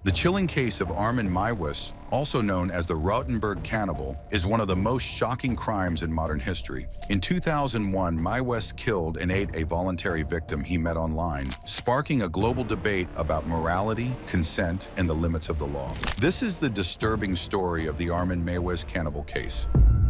The chilling case of Armin Meiwes, also known as the Rotenburg Cannibal, is one of the most shocking crimes in modern history. In 2001, Meiwes killed and ate a voluntary victim he met online, sparking a global debate about morality, consent, and the limits of the law. This is the disturbing story of the Armin Meiwes cannibal case.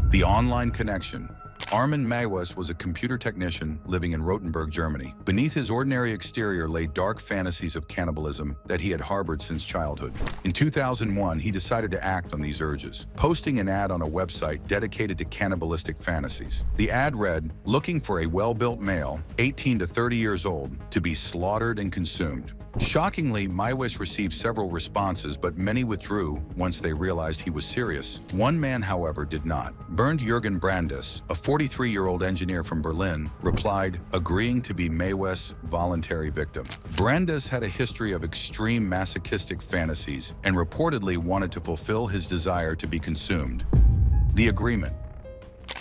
The online connection. Armin Meiwes was a computer technician living in Rotenburg, Germany. Beneath his ordinary exterior lay dark fantasies of cannibalism that he had harbored since childhood. In 2001, he decided to act on these urges, posting an ad on a website dedicated to cannibalistic fantasies. The ad read, "Looking for a well-built male, 18 to 30 years old, to be slaughtered and consumed." Shockingly, Meiwes received several responses, but many withdrew once they realized he was serious. One man, however, did not. Bernd Jürgen Brandes, a 43-year-old engineer from Berlin, replied, agreeing to be Meiwes' voluntary victim. Brandes had a history of extreme masochistic fantasies and reportedly wanted to fulfill his desire to be consumed. The agreement.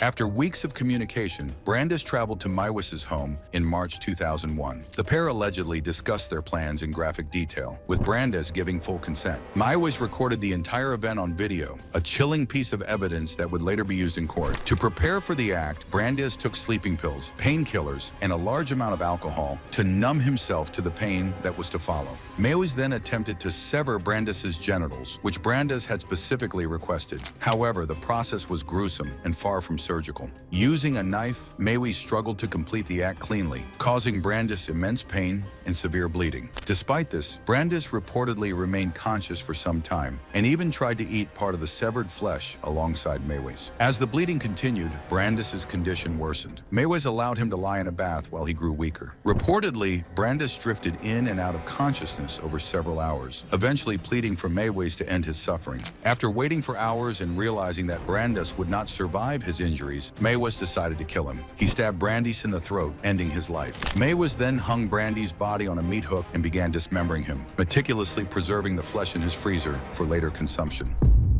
After weeks of communication, Brandes traveled to Meiwes' home in March 2001. The pair allegedly discussed their plans in graphic detail, with Brandes giving full consent. Meiwes recorded the entire event on video, a chilling piece of evidence that would later be used in court. To prepare for the act, Brandes took sleeping pills, painkillers, and a large amount of alcohol to numb himself to the pain that was to follow. Meiwes then attempted to sever Brandes' genitals, which Brandes had specifically requested. However, the process was gruesome and far from surgical. Using a knife, Meiwes struggled to complete the act cleanly, causing Brandes immense pain and severe bleeding. Despite this, Brandes reportedly remained conscious for some time and even tried to eat part of the severed flesh alongside Meiwes. As the bleeding continued, Brandes' condition worsened. Meiwes allowed him to lie in a bath while he grew weaker. Reportedly, Brandes drifted in and out of consciousness over several hours, eventually pleading for Meiwes to end his suffering. After waiting for hours and realizing that Brandes would not survive his injuries, Meiwes decided to kill him. He stabbed Brandes in the throat, ending his life. Meiwes then hung Brandes' body on a meat hook and began dismembering him, meticulously preserving the flesh in his freezer for later consumption.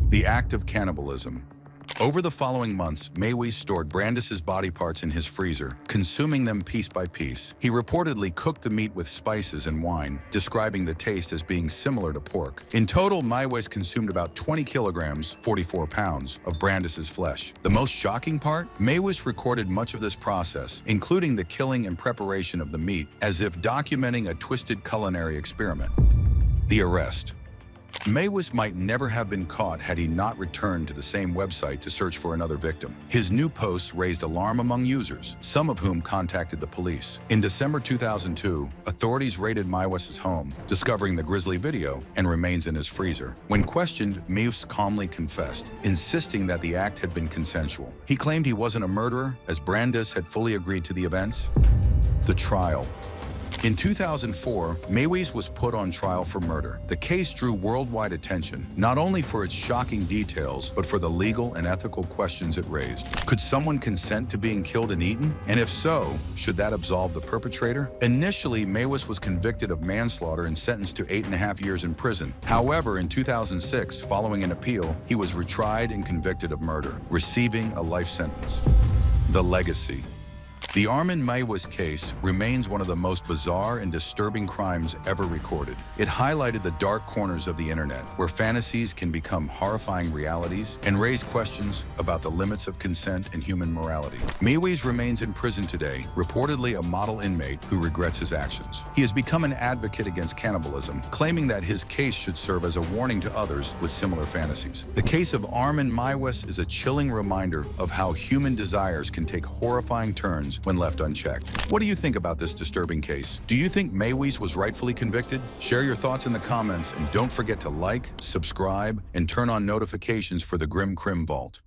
The act of cannibalism. Over the following months, Meiwes stored Brandes' body parts in his freezer, consuming them piece by piece. He reportedly cooked the meat with spices and wine, describing the taste as being similar to pork. In total, Meiwes consumed about 20 kilograms, 44 pounds, of Brandes' flesh. The most shocking part? Meiwes recorded much of this process, including the killing and preparation of the meat, as if documenting a twisted culinary experiment. The arrest. Meiwes might never have been caught had he not returned to the same website to search for another victim. His new posts raised alarm among users, some of whom contacted the police. In December 2002, authorities raided Meiwes' home, discovering the grisly video and remains in his freezer. When questioned, Meiwes calmly confessed, insisting that the act had been consensual. He claimed he wasn't a murderer, as Brandes had fully agreed to the events. The trial. In 2004, Meiwes was put on trial for murder. The case drew worldwide attention, not only for its shocking details, but for the legal and ethical questions it raised. Could someone consent to being killed and eaten? And if so, should that absolve the perpetrator? Initially, Meiwes was convicted of manslaughter and sentenced to 8.5 years in prison. However, in 2006, following an appeal, he was retried and convicted of murder, receiving a life sentence. The legacy. The Armin Meiwes case remains one of the most bizarre and disturbing crimes ever recorded. It highlighted the dark corners of the internet, where fantasies can become horrifying realities and raise questions about the limits of consent and human morality. Meiwes remains in prison today, reportedly a model inmate who regrets his actions. He has become an advocate against cannibalism, claiming that his case should serve as a warning to others with similar fantasies. The case of Armin Meiwes is a chilling reminder of how human desires can take horrifying turns when left unchecked. What do you think about this disturbing case? Do you think Meiwes was rightfully convicted? Share your thoughts in the comments and don't forget to like, subscribe, and turn on notifications for the Crim Vault.